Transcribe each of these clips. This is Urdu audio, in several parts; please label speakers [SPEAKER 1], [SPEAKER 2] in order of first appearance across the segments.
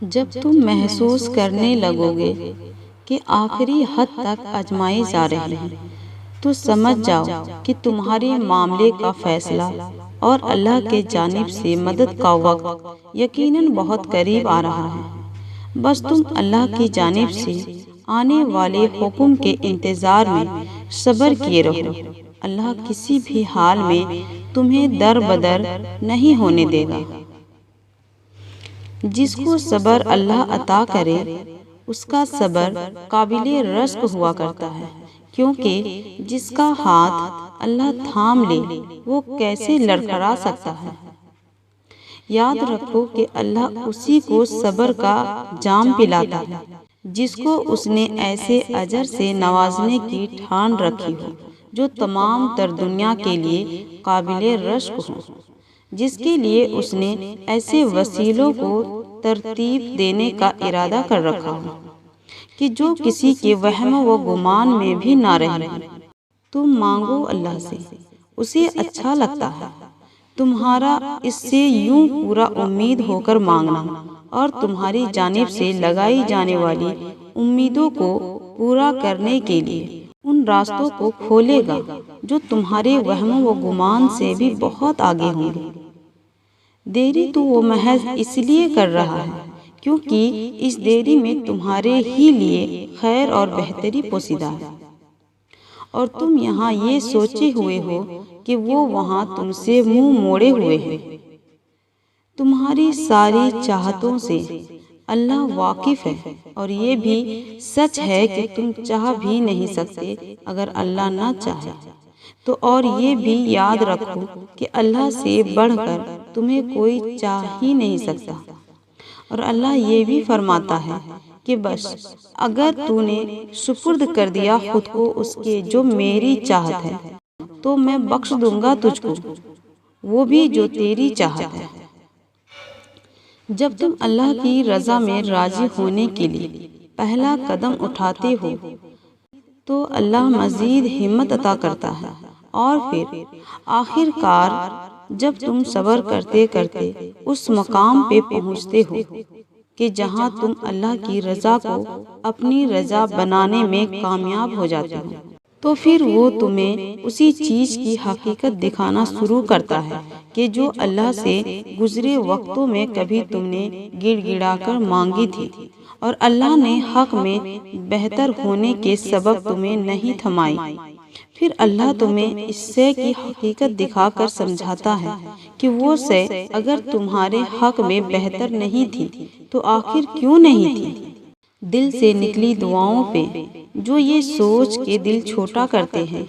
[SPEAKER 1] جب تم محسوس کرنے لگو گے کہ آخری حد تک آزمائے جا رہے ہیں تو سمجھ جاؤ کہ تمہارے معاملے کا فیصلہ اور اللہ کے جانب سے مدد کا وقت یقیناً بہت قریب آ رہا ہے۔ بس تم اللہ کی جانب سے آنے والے حکم کے انتظار میں صبر کیے رہو۔ اللہ کسی بھی حال میں تمہیں در بدر نہیں ہونے دے گا۔ جس کو صبر اللہ عطا کرے اس کا صبر قابل رشک ہوا کرتا ہے، کیونکہ جس کا ہاتھ اللہ تھام لے وہ کیسے لڑکھڑا سکتا ہے۔ یاد رکھو کہ اللہ اسی کو صبر کا جام پلاتا ہے جس کو اس نے ایسے اجر سے نوازنے کی ٹھان رکھی ہو جو تمام تر دنیا کے لیے قابل رشک ہو، جس کے لیے اس نے ایسے وسیلوں کو ترتیب دینے کا ارادہ کر رکھا ہو کہ جو کسی کے وہم و گمان میں بھی نہ رہے۔ تم مانگو اللہ سے، اسے اچھا لگتا ہے تمہارا اس سے یوں پورا امید ہو کر مانگنا، اور تمہاری جانب سے لگائی جانے والی امیدوں کو پورا کرنے کے لیے ان راستوں کو کھولے گا جو تمہارے وہم و گمان سے بھی بہت آگے ہوں گے۔ دیری تو وہ محض اس لیے کر رہا ہے کیونکہ اس دیری میں تمہارے ہی لیے خیر اور بہتری پوشیدہ ہے، اور تم یہاں یہ سوچے ہوئے ہو کہ وہ وہاں تم سے منہ موڑے ہوئے ہے۔ تمہاری ساری چاہتوں سے اللہ واقف ہے، اور یہ بھی سچ ہے کہ تم چاہ بھی نہیں سکتے اگر اللہ نہ چاہے تو، اور یہ بھی یاد رکھو کہ اللہ سے بڑھ کر تمہیں کوئی چاہ ہی نہیں سکتا، اور اللہ یہ بھی فرماتا ہے کہ بس اگر تو نے سپرد کر دیا خود کو اس کے جو میری چاہت ہے تو میں بخش دوں گا تجھ کو، وہ بھی جو تیری چاہت ہے۔ جب تم اللہ کی رضا میں راضی ہونے کے لیے پہلا قدم اٹھاتے ہو تو اللہ مزید ہمت عطا کرتا ہے، اور پھر آخر کار جب تم صبر کرتے کرتے اس مقام پہ پہنچتے ہو کہ جہاں تم اللہ کی رضا کو اپنی رضا بنانے میں کامیاب ہو جاتے ہو، تو پھر وہ تمہیں اسی چیز کی حقیقت دکھانا شروع کرتا ہے کہ جو اللہ سے گزرے وقتوں میں کبھی تم نے گڑ گڑا کر مانگی تھی، اور اللہ نے حق میں بہتر ہونے کے سبب تمہیں نہیں تھمائی۔ پھر اللہ تمہیں اس سے کی حقیقت دکھا کر سمجھاتا ہے کہ وہ سے اگر تمہارے حق میں بہتر نہیں تھی تو آخر کیوں نہیں تھی۔ دل سے نکلی دعاؤں پہ جو یہ سوچ کے دل چھوٹا کرتے ہیں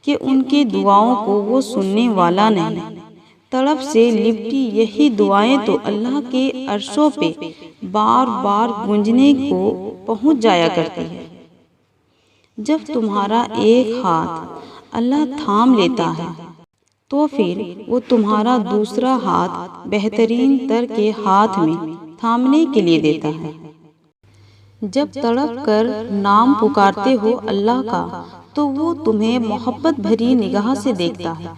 [SPEAKER 1] کہ ان کے دعاؤں کو وہ سننے والا نہیں، تڑپ سے لپٹی یہی دعائیں تو اللہ کے عرشوں پہ بار بار گونجنے کو پہنچ جایا کرتی ہے۔ جب تمہارا ایک ہاتھ اللہ تھام لیتا ہے تو پھر وہ تمہارا دوسرا ہاتھ بہترین تر کے ہاتھ میں تھامنے کے لیے دیتا ہے۔ جب تڑپ کر نام پکارتے ہو اللہ کا تو وہ تمہیں محبت بھری نگاہ سے دیکھتا ہے۔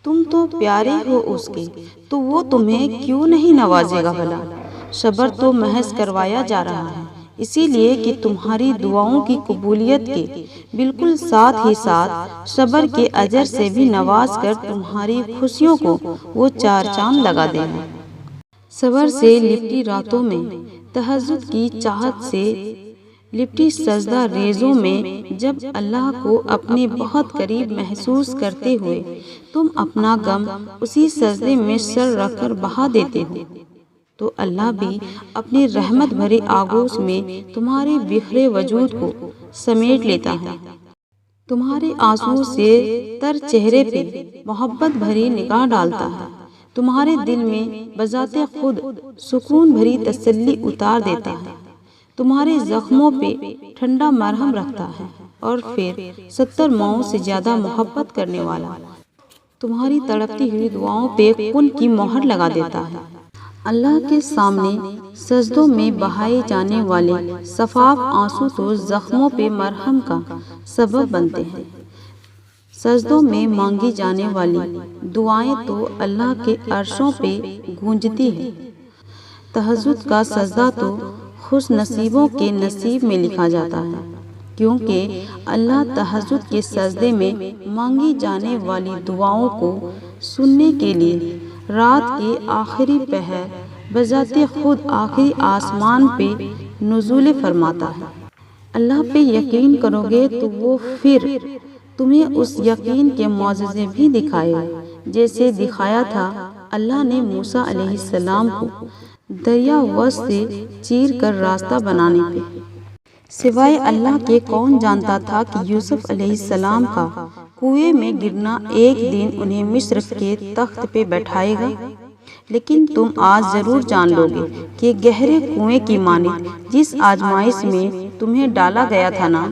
[SPEAKER 1] تم تو پیارے ہو اس کے، تو وہ تمہیں کیوں نہیں نوازے گا بھلا۔ صبر تو محض کروایا جا رہا ہے اسی لیے کہ تمہاری دعاؤں کی قبولیت کے بالکل ساتھ ہی ساتھ صبر کے اجر سے بھی نواز کر تمہاری خوشیوں کو وہ چار چاند لگا دے گا۔ صبر سے لپٹی راتوں میں، تہجد کی چاہت سے لپٹی سجدہ ریزوں میں جب اللہ کو اپنے بہت قریب محسوس کرتے ہوئے تم اپنا غم اسی سجدے میں سر رکھ کر بہا دیتے ہو تو اللہ بھی اپنی رحمت بھرے آغوش میں تمہارے بکھرے وجود کو سمیٹ لیتا ہے، تمہارے آنسوؤں سے تر چہرے پہ محبت بھری نگاہ ڈالتا ہے، تمہارے دل میں بذات خود سکون بھری تسلی اتار دیتا ہے، تمہارے زخموں پہ ٹھنڈا مرہم رکھتا ہے، اور پھر 70 ماؤں سے زیادہ محبت کرنے والا تمہاری تڑپتی ہوئی دعاؤں پہ کن کی مہر لگا دیتا ہے۔ اللہ کے سامنے سجدوں میں بہائے جانے والے شفاف آنسو تو زخموں پہ مرہم کا سبب بنتے ہیں۔ سجدوں میں مانگی جانے والی دعائیں تو اللہ کے عرشوں پہ گونجتی ہے۔ تہجد کا سجدہ تو خوش نصیبوں کے نصیب میں لکھا جاتا ہے، کیونکہ اللہ تہجد کے سجدے میں مانگی جانے والی دعاؤں کو سننے کے لیے رات کے آخری پہر بذات خود آخری آسمان پہ نزول فرماتا ہے۔ اللہ پہ یقین کرو گے تو وہ پھر تمہیں اس یقین کے معجزے بھی دکھائے گا، جیسے دکھایا تھا اللہ نے موسیٰ علیہ السلام کو دریا وسط سے چیر کر راستہ بنانے پہ۔ سوائے اللہ کے کون جانتا تھا کہ یوسف علیہ السلام کا کنویں میں گرنا ایک دن انہیں مصر کے تخت پہ بیٹھائے گا؟ لیکن تم آج ضرور جان لو گے کہ گہرے کنویں کی مانند جس آزمائش میں تمہیں ڈالا گیا تھا نا،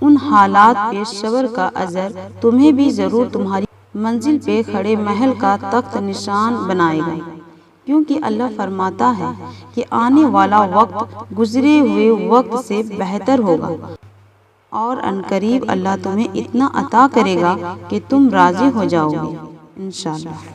[SPEAKER 1] ان حالات پہ صبر کا اجر تمہیں بھی ضرور تمہاری منزل پہ کھڑے محل کا تخت نشان بنائے گا، کیونکہ اللہ فرماتا ہے کہ آنے والا وقت گزرے ہوئے وقت سے بہتر ہوگا، اور عنقریب اللہ تمہیں اتنا عطا کرے گا کہ تم راضی ہو جاؤ گے انشاءاللہ۔